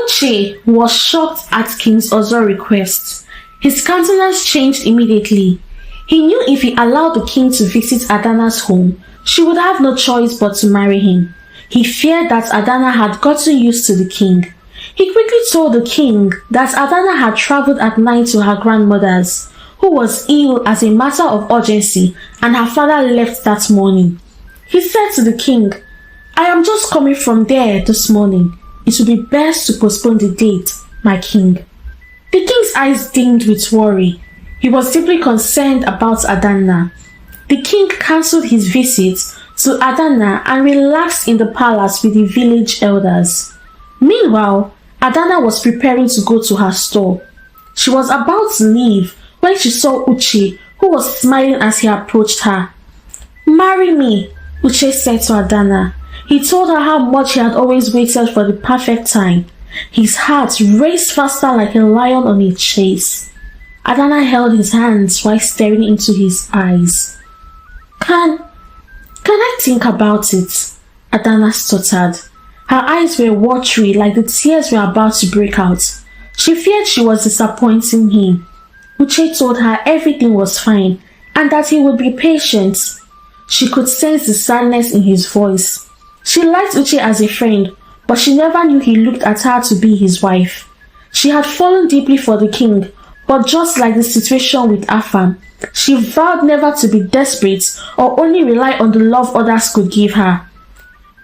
Uche was shocked at King Ozo's request. His countenance changed immediately. He knew if he allowed the king to visit Adana's home, she would have no choice but to marry him. He feared that Adana had gotten used to the king. He quickly told the king that Adana had traveled at night to her grandmother's, who was ill as a matter of urgency, and her father left that morning. He said to the king, "I am just coming from there this morning. It would be best to postpone the date, my king." The king's eyes dimmed with worry. He was deeply concerned about Adana. The king cancelled his visit to Adana and relaxed in the palace with the village elders. Meanwhile, Adana was preparing to go to her store. She was about to leave when she saw Uche, who was smiling as he approached her. "Marry me," Uche said to Adana. He told her how much he had always waited for the perfect time. His heart raced faster like a lion on a chase. Adana held his hands while staring into his eyes. Can I think about it?" Adana stuttered. Her eyes were watery like the tears were about to break out. She feared she was disappointing him. Uche told her everything was fine and that he would be patient. She could sense the sadness in his voice. She liked Uche as a friend, but she never knew he looked at her to be his wife. She had fallen deeply for the king, but just like the situation with Afam, she vowed never to be desperate or only rely on the love others could give her.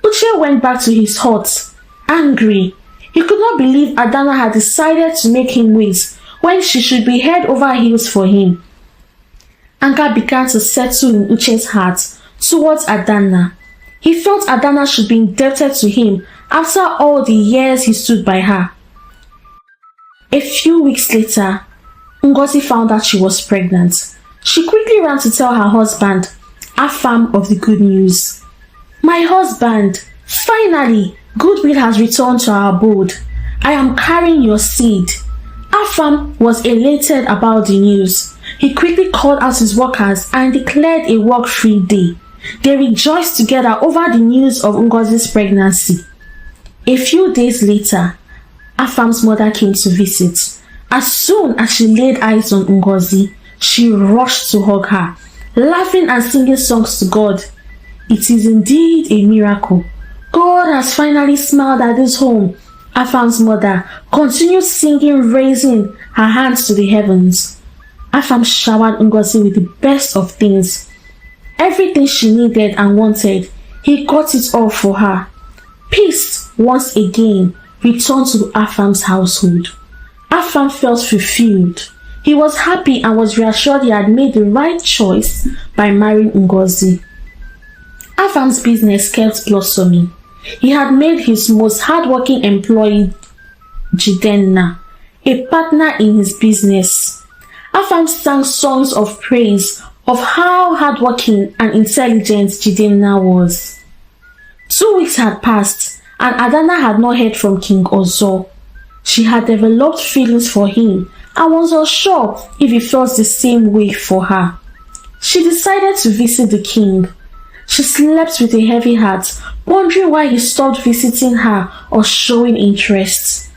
Uche went back to his hut, angry. He could not believe Adana had decided to make him wait when she should be head over heels for him. Anger began to settle in Uche's heart towards Adana. He felt Adana should be indebted to him after all the years he stood by her. A few weeks later, Ngozi found out she was pregnant. She quickly ran to tell her husband, Afam, of the good news. "My husband, finally, goodwill has returned to our abode. I am carrying your seed." Afam was elated about the news. He quickly called out his workers and declared a work-free day. They rejoiced together over the news of Ngozi's pregnancy. A few days later, Afam's mother came to visit. As soon as she laid eyes on Ngozi, she rushed to hug her, laughing and singing songs to God. "It is indeed a miracle. God has finally smiled at this home." Afam's mother continued singing, raising her hands to the heavens. Afam showered Ngozi with the best of things. Everything she needed and wanted, he got it all for her. Peace once again returned to Afam's household. Afam felt fulfilled. He was happy and was reassured he had made the right choice by marrying Ngozi. Afam's business kept blossoming. He had made his most hardworking employee, Jidenna, a partner in his business. Afam sang songs of praise of how hardworking and intelligent Jidenna was. 2 weeks had passed and Adana had not heard from King Ozo. She had developed feelings for him and was unsure if he felt the same way for her. She decided to visit the king. She slept with a heavy heart, wondering why he stopped visiting her or showing interest.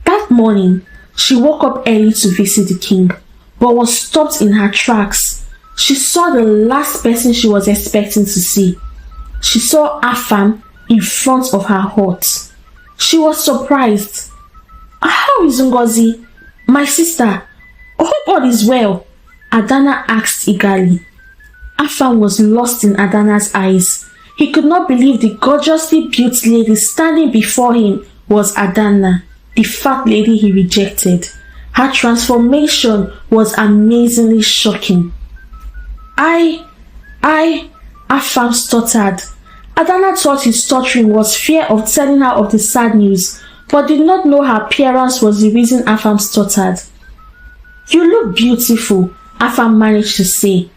That morning, she woke up early to visit the king, but was stopped in her tracks. She saw the last person she was expecting to see. She saw Afam in front of her hut. She was surprised. "How is Ngozi? My sister, hope all is well," Adana asked eagerly. Afam was lost in Adana's eyes. He could not believe the gorgeously built lady standing before him was Adana, the fat lady he rejected. Her transformation was amazingly shocking. Afam stuttered. Adana thought his stuttering was fear of telling her of the sad news, but did not know her appearance was the reason Afam stuttered. "You look beautiful," Afam managed to say.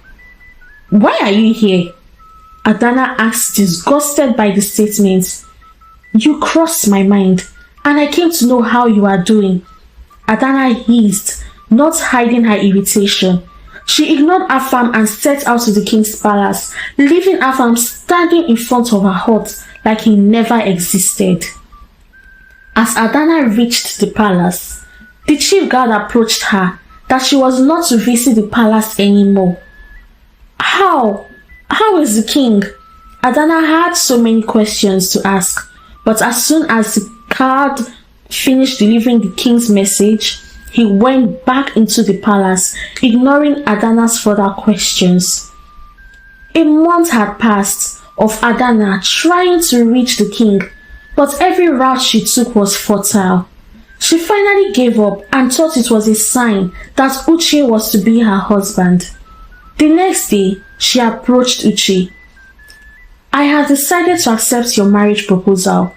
"Why are you here?" Adana asked, disgusted by the statement. "You crossed my mind, and I came to know how you are doing." Adana hissed, not hiding her irritation. She ignored Afam and set out to the king's palace, leaving Afam standing in front of her hut like he never existed. As Adana reached the palace, the chief guard approached her that she was not to visit the palace anymore. How? How is the king? Adana had so many questions to ask, but as soon as the guard finished delivering the king's message, he went back into the palace, ignoring Adana's further questions. A month had passed of Adana trying to reach the king, but every route she took was futile. She finally gave up and thought it was a sign that Uche was to be her husband. The next day, she approached Uche. I have decided to accept your marriage proposal.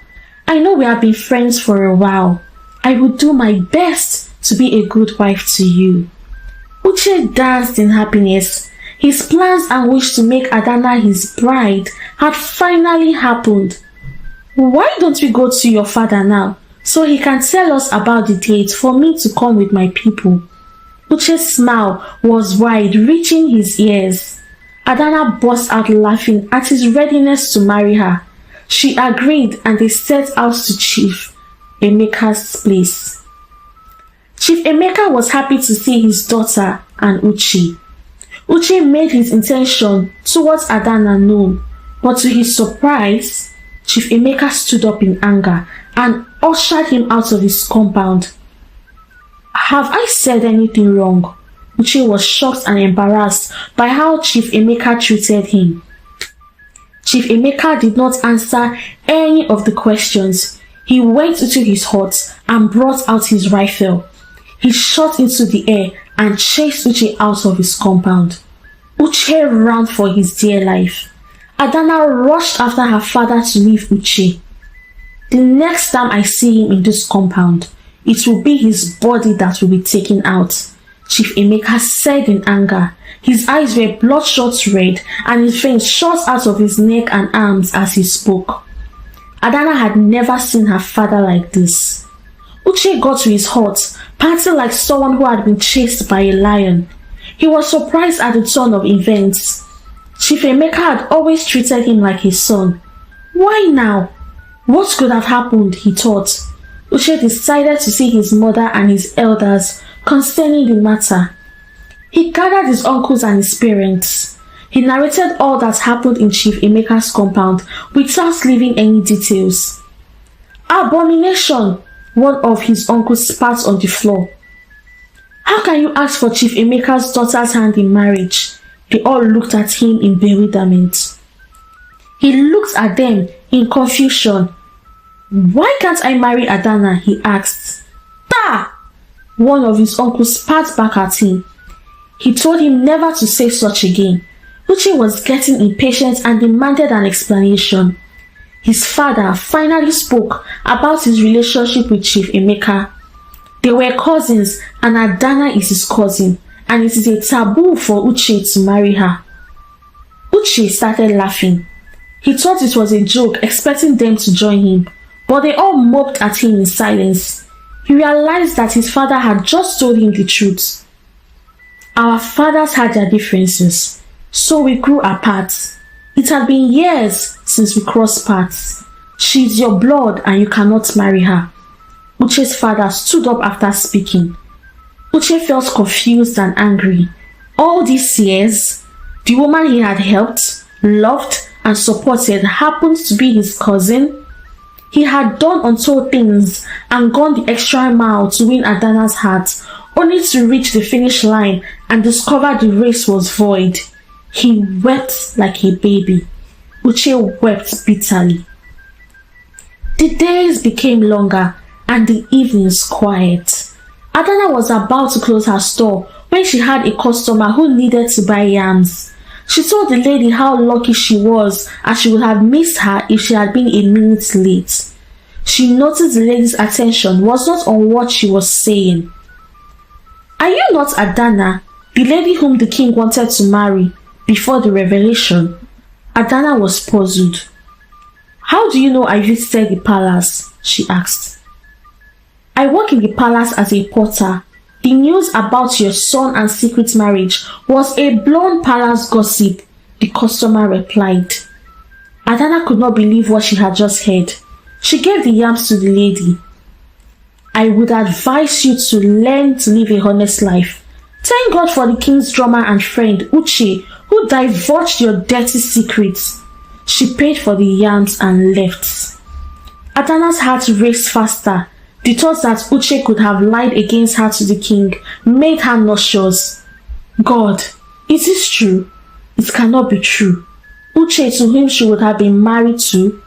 I know we have been friends for a while. I will do my best to be a good wife to you. Uche danced in happiness. His plans and wish to make Adana his bride had finally happened. Why don't we go to your father now, so he can tell us about the date for me to come with my people? Uche's smile was wide, reaching his ears. Adana burst out laughing at his readiness to marry her. She agreed and they set out to Chief Emeka's place. Chief Emeka was happy to see his daughter and Uche. Uche made his intention towards Adana known, but to his surprise, Chief Emeka stood up in anger and ushered him out of his compound. Have I said anything wrong? Uche was shocked and embarrassed by how Chief Emeka treated him. Chief Emeka did not answer any of the questions. He went into his hut and brought out his rifle. He shot into the air and chased Uche out of his compound. Uche ran for his dear life. Adana rushed after her father to leave Uche. The next time I see him in this compound, it will be his body that will be taken out, Chief Emeka said in anger. His eyes were bloodshot red and his veins shot out of his neck and arms as he spoke. Adana had never seen her father like this. Uche got to his hut, panting like someone who had been chased by a lion. He was surprised at the turn of events. Chief Emeka had always treated him like his son. Why now? What could have happened, he thought. Uche decided to see his mother and his elders concerning the matter. He gathered his uncles and his parents. He narrated all that happened in Chief Emeka's compound without leaving any details. Abomination! One of his uncles spat on the floor. How can you ask for Chief Emeka's daughter's hand in marriage? They all looked at him in bewilderment. He looked at them in confusion. Why can't I marry Adana? He asked. Ta! One of his uncles spat back at him. He told him never to say such again. Uche was getting impatient and demanded an explanation. His father finally spoke about his relationship with Chief Emeka. They were cousins and Adana is his cousin, and it is a taboo for Uche to marry her. Uche started laughing. He thought it was a joke, expecting them to join him, but they all mocked at him in silence. He realized that his father had just told him the truth. Our fathers had their differences, so we grew apart. It had been years since we crossed paths. She is your blood and you cannot marry her. Uche's father stood up after speaking. Uche felt confused and angry. All these years, the woman he had helped, loved, and supported happened to be his cousin. He had done untold things and gone the extra mile to win Adana's heart, only to reach the finish line and discover the race was void. He wept like a baby. Uche wept bitterly. The days became longer and the evenings quiet. Adana was about to close her store when she had a customer who needed to buy yams. She told the lady how lucky she was as she would have missed her if she had been a minute late. She noticed the lady's attention was not on what she was saying. Are you not Adana, the lady whom the king wanted to marry before the revelation? Adana was puzzled. How do you know I visited the palace? She asked. I work in the palace as a porter. The news about your son and secret marriage was a blown palace gossip, the customer replied. Adana could not believe what she had just heard. She gave the yams to the lady. I would advise you to learn to live a honest life. Thank God for the king's drummer and friend, Uche, who divulged your dirty secrets. She paid for the yams and left. Adana's heart raced faster. The thought that Uche could have lied against her to the king made her nauseous. God, is this true? It cannot be true. Uche, to whom she would have been married to.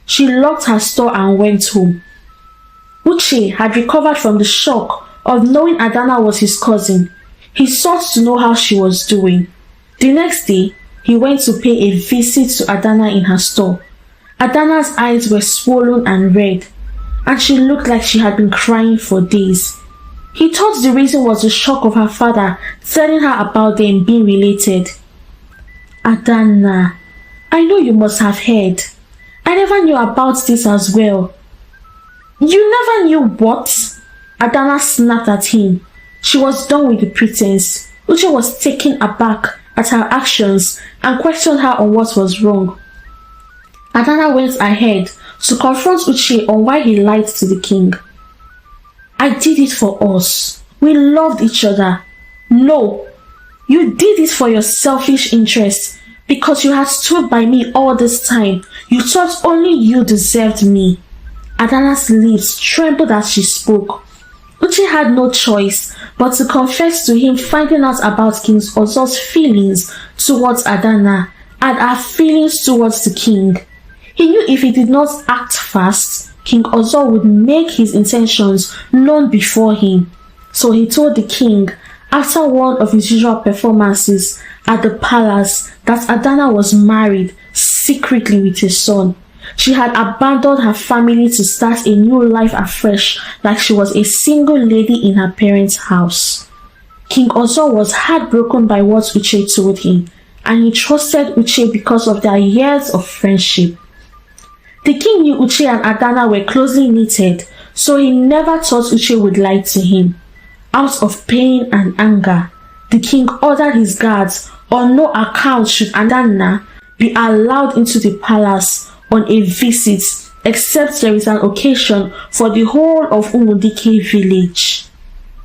She locked her store and went home. Uche had recovered from the shock of knowing Adana was his cousin. He sought to know how she was doing. The next day, he went to pay a visit to Adana in her store. Adana's eyes were swollen and red, and she looked like she had been crying for days. He thought the reason was the shock of her father telling her about them being related. Adana, I know you must have heard. I never knew about this as well. You never knew what? Adana snapped at him. She was done with the pretense. Uche was taken aback at her actions and questioned her on what was wrong. Adana went ahead to confront Uche on why he lied to the king. I did it for us. We loved each other. No, you did it for your selfish interest because you had stood by me all this time. You thought only you deserved me. Adana's lips trembled as she spoke. Uche had no choice but to confess to him finding out about King Ozor's feelings towards Adana and her feelings towards the king. He knew if he did not act fast, King Ozor would make his intentions known before him. So he told the king, after one of his usual performances at the palace, that Adana was married secretly with his son. She had abandoned her family to start a new life afresh, like she was a single lady in her parents' house. King Ozor was heartbroken by what Uche told him, and he trusted Uche because of their years of friendship. The king knew Uche and Adana were closely knitted, so he never thought Uche would lie to him. Out of pain and anger, the king ordered his guards on no account should Adana be allowed into the palace on a visit, except there is an occasion for the whole of Umudike village.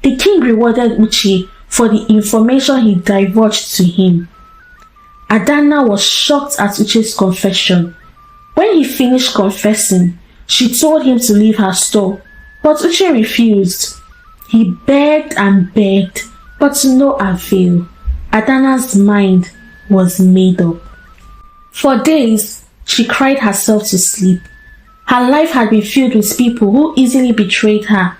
The king rewarded Uche for the information he divulged to him. Adana was shocked at Uche's confession. When he finished confessing, she told him to leave her store, but Uche refused. He begged and begged, but to no avail. Adana's mind was made up. For days, she cried herself to sleep. Her life had been filled with people who easily betrayed her.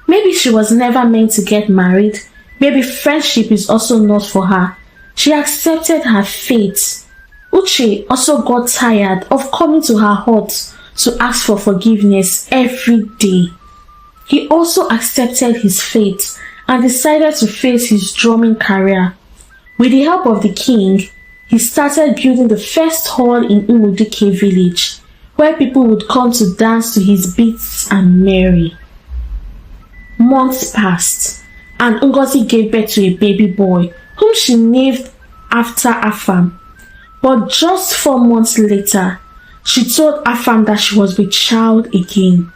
Maybe she was never meant to get married. Maybe friendship is also not for her. She accepted her fate. Uche also got tired of coming to her hut to ask for forgiveness every day. He also accepted his fate and decided to face his drumming career. With the help of the king, he started building the first hall in Umudike village, where people would come to dance to his beats and merry. Months passed, and Ngozi gave birth to a baby boy, whom she named after Afam. But just 4 months later, she told Afam that she was with child again.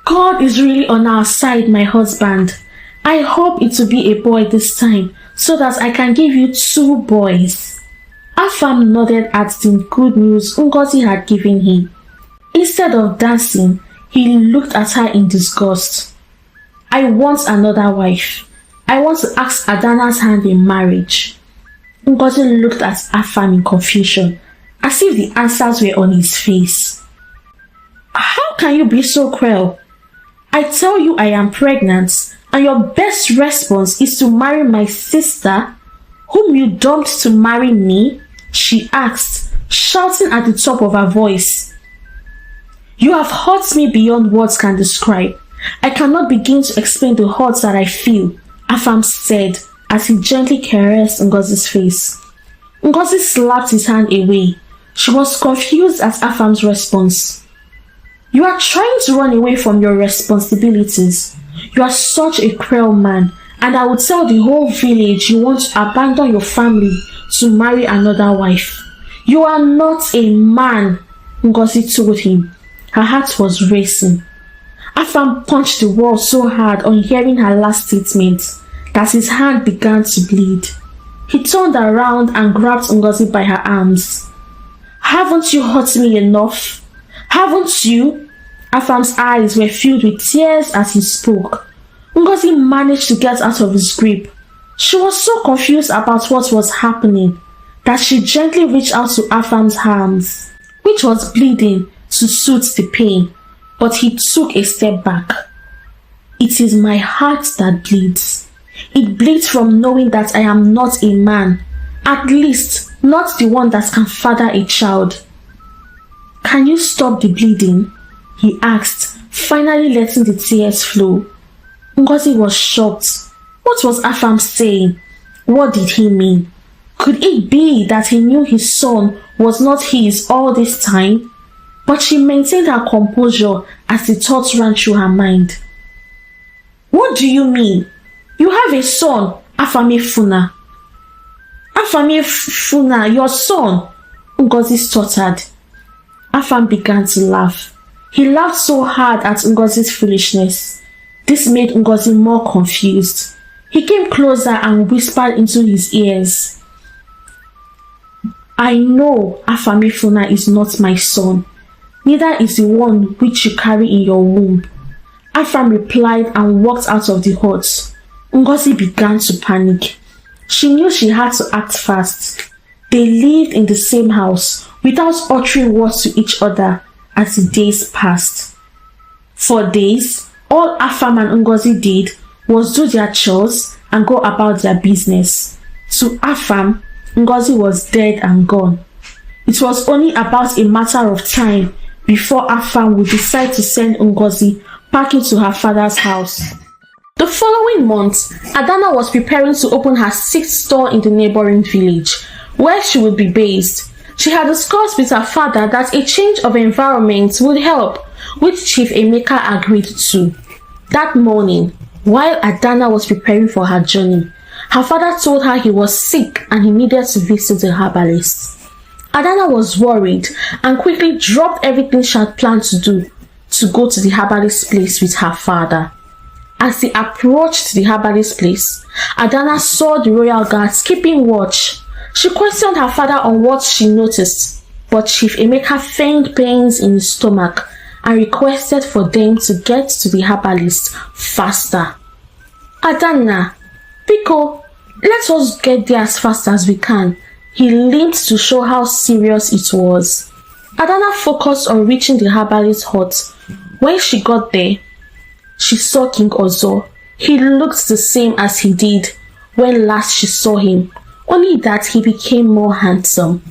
God is really on our side, my husband. I hope it will be a boy this time, so that I can give you 2 boys. Afam nodded at the good news Ngozi had given him. Instead of dancing, he looked at her in disgust. I want another wife. I want to ask Adana's hand in marriage. Ngozi looked at Afam in confusion, as if the answers were on his face. How can you be so cruel? I tell you I am pregnant, and your best response is to marry my sister, whom you dumped to marry me? She asked, shouting at the top of her voice. You have hurt me beyond words can describe. I cannot begin to explain the hurt that I feel, Afam said as he gently caressed Ngozi's face. Ngozi slapped his hand away. She was confused at Afam's response. You are trying to run away from your responsibilities. You are such a cruel man, and I will tell the whole village you want to abandon your family to marry another wife. You are not a man, Ngozi told him. Her heart was racing. Afam punched the wall so hard on hearing her last statement that his hand began to bleed. He turned around and grabbed Ngozi by her arms. "Haven't you hurt me enough? Haven't you?" Afam's eyes were filled with tears as he spoke. Ngozi managed to get out of his grip. She was so confused about what was happening that she gently reached out to Afam's hands, which was bleeding, to soothe the pain, but he took a step back. "It is my heart that bleeds. It bleeds from knowing that I am not a man, at least not the one that can father a child." "Can you stop the bleeding?" he asked, finally letting the tears flow. Ngozi was shocked. What was Afam saying? What did he mean? Could it be that he knew his son was not his all this time? But she maintained her composure as the thoughts ran through her mind. "What do you mean? You have a son, Afamefuna." "Afamefuna, your son?" Ngozi stuttered. Afam began to laugh. He laughed so hard at Ngozi's foolishness. This made Ngozi more confused. He came closer and whispered into his ears. "I know Afamefuna is not my son. Neither is the one which you carry in your womb." Afam replied and walked out of the hut. Ngozi began to panic. She knew she had to act fast. They lived in the same house without uttering words to each other as the days passed. For days, all Afam and Ngozi did was do their chores and go about their business. To Afam, Ngozi was dead and gone. It was only about a matter of time before Afam would decide to send Ngozi back into her father's house. The following month, Adana was preparing to open her 6th store in the neighboring village, where she would be based. She had discussed with her father that a change of environment would help, which Chief Emeka agreed to. That morning, while Adana was preparing for her journey, her father told her he was sick and he needed to visit the herbalist. Adana was worried and quickly dropped everything she had planned to do to go to the herbalist's place with her father. As they approached the herbalist's place, Adana saw the royal guards keeping watch. She questioned her father on what she noticed, but Chief Emeka feigned pains in his stomach and requested for them to get to the herbalist faster. "Adana, Biko, let us get there as fast as we can." He leaned to show how serious it was. Adana focused on reaching the herbalist's hut. When she got there, she saw King Ozo. He looked the same as he did when last she saw him, only that he became more handsome.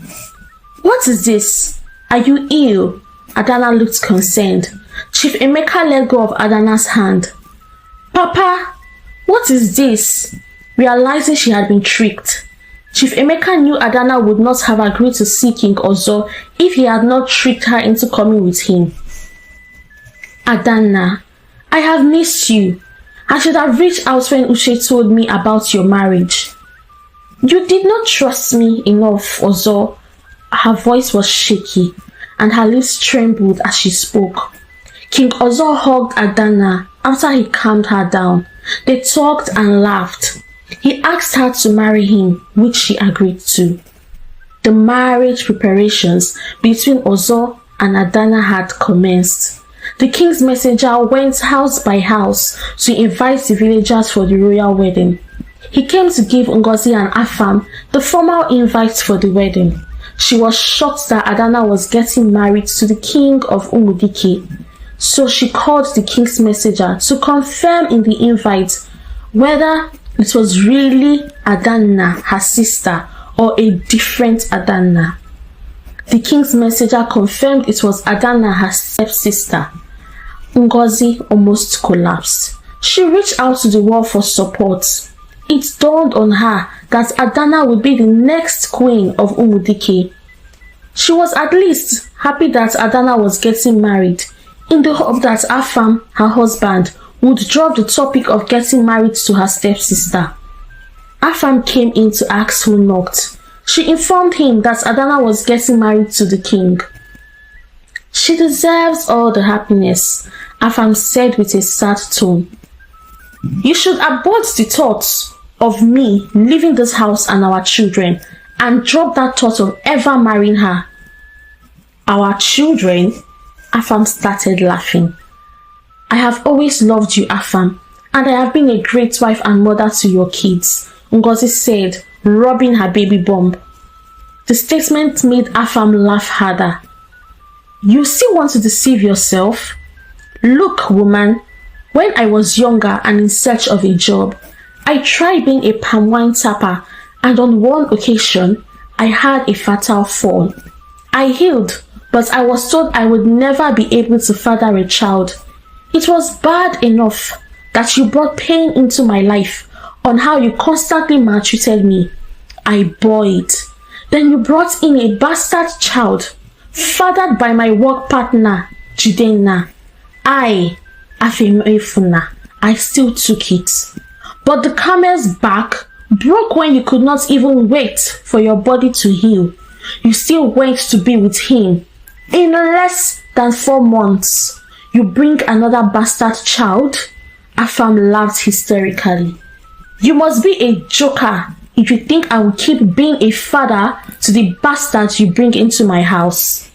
"What is this? Are you ill?" Adana looked concerned. Chief Emeka let go of Adana's hand. "Papa, what is this?" Realizing she had been tricked, Chief Emeka knew Adana would not have agreed to see King Ozo if he had not tricked her into coming with him. "Adana, I have missed you. I should have reached out when Uche told me about your marriage." "You did not trust me enough, Ozo." Her voice was shaky and her lips trembled as she spoke. King Ozo hugged Adana after he calmed her down. They talked and laughed. He asked her to marry him, which she agreed to. The marriage preparations between Ozo and Adana had commenced. The king's messenger went house by house to invite the villagers for the royal wedding. He came to give Ngozi and Afam the formal invite for the wedding. She was shocked that Adana was getting married to the king of Umudike, so she called the king's messenger to confirm in the invite whether it was really Adana, her sister, or a different Adana. The king's messenger confirmed it was Adana, her stepsister. Ngozi almost collapsed. She reached out to the wall for support. It dawned on her that Adana would be the next queen of Umudike. She was at least happy that Adana was getting married, in the hope that Afam, her husband, would drop the topic of getting married to her stepsister. Afam came in to ask who knocked. She informed him that Adana was getting married to the king. "She deserves all the happiness," Afam said with a sad tone. You should abort the thoughts of me leaving this house and our children and drop that thought of ever marrying her. Our children? Afam started laughing. I have always loved you, Afam, and I have been a great wife and mother to your kids, Ngozi said, rubbing her baby bump. The statement made Afam laugh harder. You still want to deceive yourself? Look, woman, when I was younger and in search of a job, I tried being a palm wine tapper, and on one occasion, I had a fatal fall. I healed, but I was told I would never be able to father a child. It was bad enough that you brought pain into my life on how you constantly maltreated me. I bore it. Then you brought in a bastard child, fathered by my work partner, Jidenna. I still took it. But the camel's back broke when you could not even wait for your body to heal. You still went to be with him. In less than 4 months, you bring another bastard child? Afam laughed hysterically. You must be a joker if you think I will keep being a father to the bastards you bring into my house.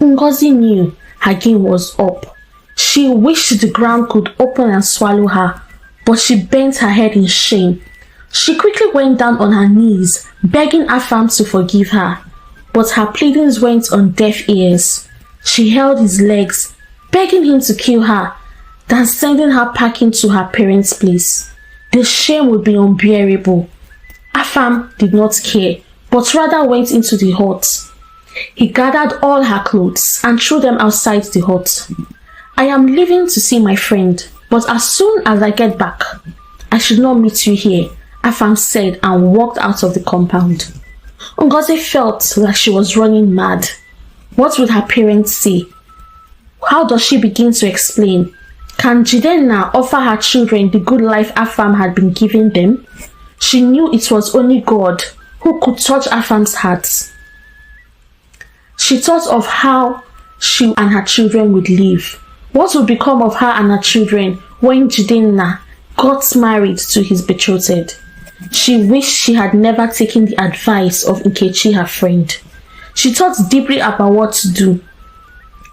Ngozi knew her game was up. She wished the ground could open and swallow her, but she bent her head in shame. She quickly went down on her knees, begging Afam to forgive her, but her pleadings went on deaf ears. She held his legs, begging him to kill her, then sending her packing to her parents' place. The shame would be unbearable. Afam did not care, but rather went into the hut. He gathered all her clothes and threw them outside the hut. I am leaving to see my friend, but as soon as I get back, I should not meet you here, Afam said and walked out of the compound. Ngozi felt like she was running mad. What would her parents say? How does she begin to explain? Can Jidenna offer her children the good life Afam had been giving them? She knew it was only God who could touch Afam's heart. She thought of how she and her children would live. What would become of her and her children when Jidenna got married to his betrothed? She wished she had never taken the advice of Nkechi, her friend. She thought deeply about what to do.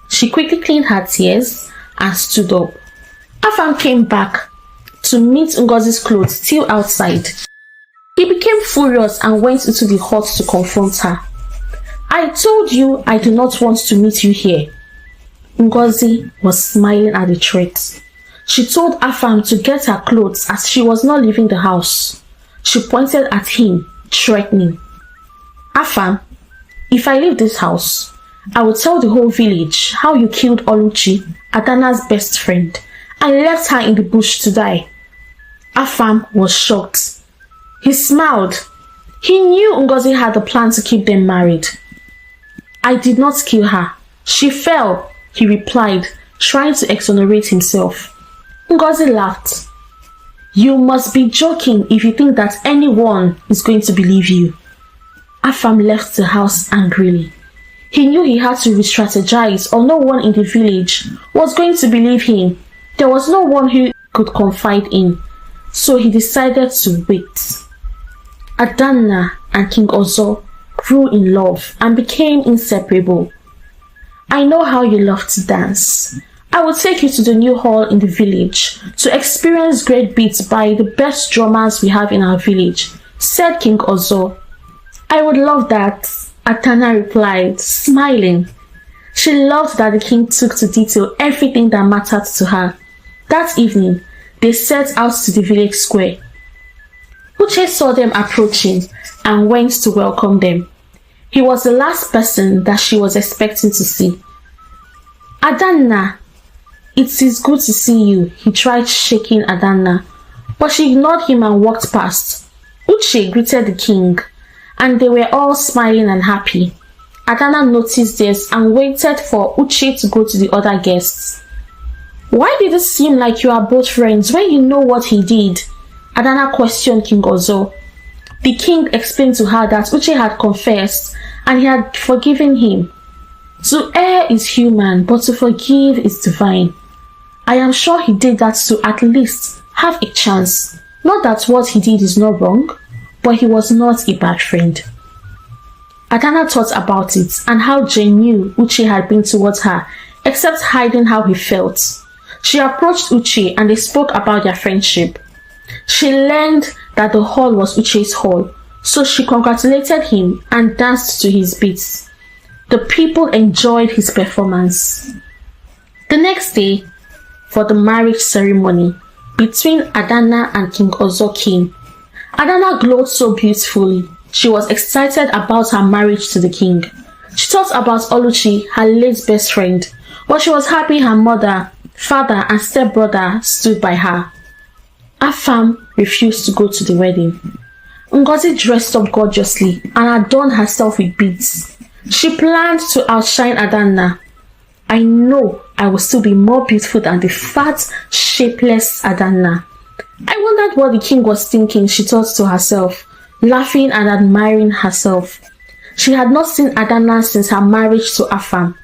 She quickly cleaned her tears and stood up. Afam came back to meet Ngozi's clothes still outside. He became furious and went into the hut to confront her. I told you I do not want to meet you here. Ngozi was smiling at the threat. She told Afam to get her clothes as she was not leaving the house. She pointed at him, threatening. Afam, if I leave this house, I will tell the whole village how you killed Oluchi, Adanna's best friend, and left her in the bush to die. Afam was shocked. He smiled. He knew Ngozi had a plan to keep them married. I did not kill her. She fell, he replied, trying to exonerate himself. Ngozi laughed. You must be joking if you think that anyone is going to believe you. Afam left the house angrily. He knew he had to re-strategize or no one in the village was going to believe him. There was no one he could confide in, so he decided to wait. Adanna and King Ozo grew in love and became inseparable. I know how you love to dance. I will take you to the new hall in the village to experience great beats by the best drummers we have in our village, said King Ozo. I would love that, Adanna replied, smiling. She loved that the king took to detail everything that mattered to her. That evening, they set out to the village square. Uche saw them approaching and went to welcome them. He was the last person that she was expecting to see. Adanna, it is good to see you, he tried shaking Adanna, but she ignored him and walked past. Uche greeted the king, and they were all smiling and happy. Adanna noticed this and waited for Uche to go to the other guests. Why did it seem like you are both friends when you know what he did? Adanna questioned King Ozo. The king explained to her that Uche had confessed and he had forgiven him. To err is human, but to forgive is divine. I am sure he did that to at least have a chance. Not that what he did is not wrong, but he was not a bad friend. Adanna thought about it and how genuine Uche had been towards her, except hiding how he felt. She approached Uche and they spoke about their friendship. She learned that the hall was Uche's hall, so she congratulated him and danced to his beats. The people enjoyed his performance. The next day, for the marriage ceremony between Adanna and King Ozo came. Adanna glowed so beautifully. She was excited about her marriage to the king. She thought about Oluchi, her late best friend, but she was happy her mother, father, and stepbrother stood by her. Afam refused to go to the wedding. Ngozi dressed up gorgeously and adorned herself with beads. She planned to outshine Adanna. I know I will still be more beautiful than the fat, shapeless Adanna. I wondered what the king was thinking, she thought to herself, laughing and admiring herself. She had not seen Adanna since her marriage to Afam,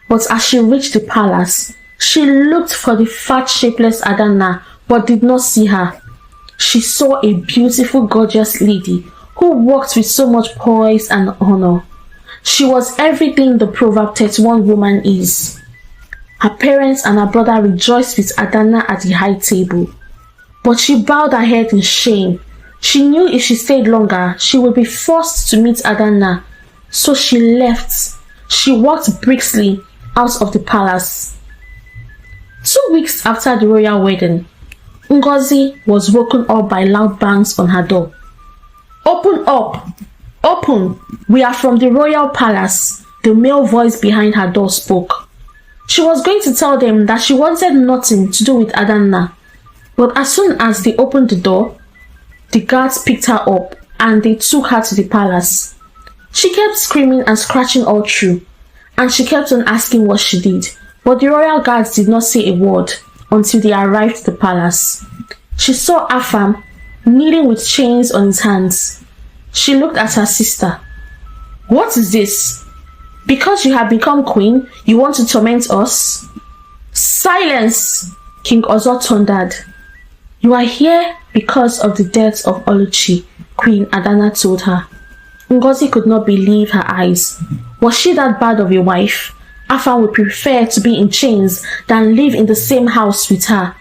but as she reached the palace, she looked for the fat, shapeless Adanna but did not see her. She saw a beautiful, gorgeous lady who walked with so much poise and honor. She was everything the Proverb 31 woman is. Her parents and her brother rejoiced with Adanna at the high table, but she bowed her head in shame. She knew if she stayed longer, she would be forced to meet Adanna, so she left. She walked briskly out of the palace. 2 weeks after the royal wedding, Ngozi was woken up by loud bangs on her door. "Open up! Open! We are from the royal palace," the male voice behind her door spoke. She was going to tell them that she wanted nothing to do with Adanna, but as soon as they opened the door, the guards picked her up and they took her to the palace. She kept screaming and scratching all through, and she kept on asking what she did, but the royal guards did not say a word until they arrived at the palace. She saw Afam kneeling with chains on his hands. She looked at her sister. "What is this? Because you have become queen, you want to torment us?" "Silence!" King Ozo thundered. "You are here because of the death of Oluchi," Queen Adanna told her. Ngozi could not believe her eyes. Was she that bad of a wife? Afam would prefer to be in chains than live in the same house with her.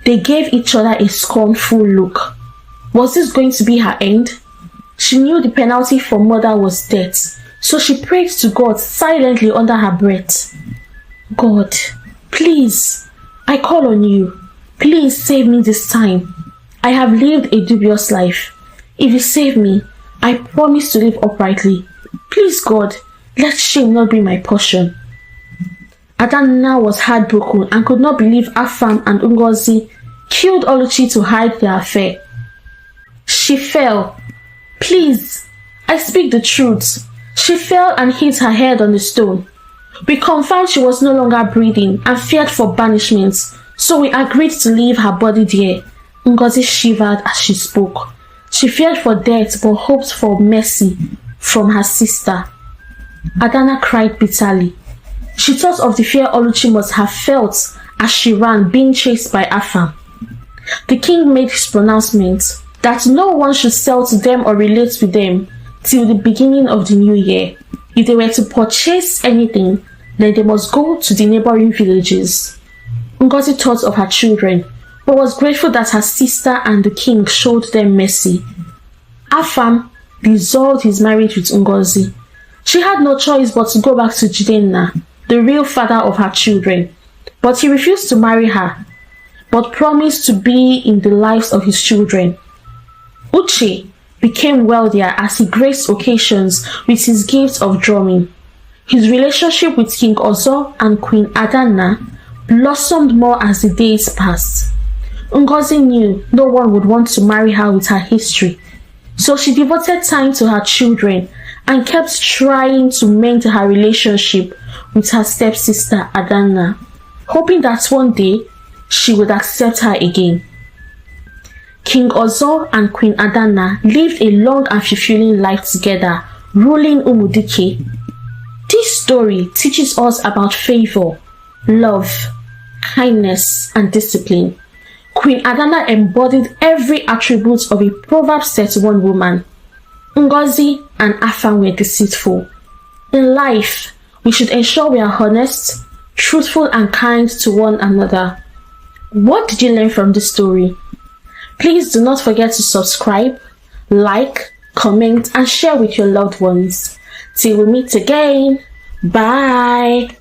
They gave each other a scornful look. Was this going to be her end? She knew the penalty for murder was death, so she prayed to God silently under her breath. "God, please, I call on you. Please save me this time. I have lived a dubious life. If you save me, I promise to live uprightly. Please, God, let shame not be my portion." Adanna was heartbroken and could not believe Afam and Ngozi killed Oluchi to hide their affair. She fell. "Please, I speak the truth." She fell and hit her head on the stone. "We confirmed she was no longer breathing and feared for banishment, so we agreed to leave her body there." Ngozi shivered as she spoke. She feared for death but hoped for mercy from her sister. Adanna cried bitterly. She thought of the fear Oluchi must have felt as she ran, being chased by Afam. The king made his pronouncement that no one should sell to them or relate with them till the beginning of the new year. If they were to purchase anything, then they must go to the neighboring villages. Ngozi thought of her children, but was grateful that her sister and the king showed them mercy. Afam dissolved his marriage with Ngozi. She had no choice but to go back to Jidenna, the real father of her children, but he refused to marry her, but promised to be in the lives of his children. Uche became wealthier as he graced occasions with his gifts of drumming. His relationship with King Ozo and Queen Adanna blossomed more as the days passed. Ngozi knew no one would want to marry her with her history, so she devoted time to her children and kept trying to mend her relationship with her stepsister Adanna, hoping that one day she would accept her again. King Ozo and Queen Adanna lived a long and fulfilling life together, ruling Umudike. This story teaches us about favor, love, kindness, and discipline. Queen Adana embodied every attribute of a Proverbs 31 woman. Ngozi and Afam were deceitful. In life, we should ensure we are honest, truthful, and kind to one another. What did you learn from this story? Please do not forget to subscribe, like, comment, and share with your loved ones. Till we meet again. Bye.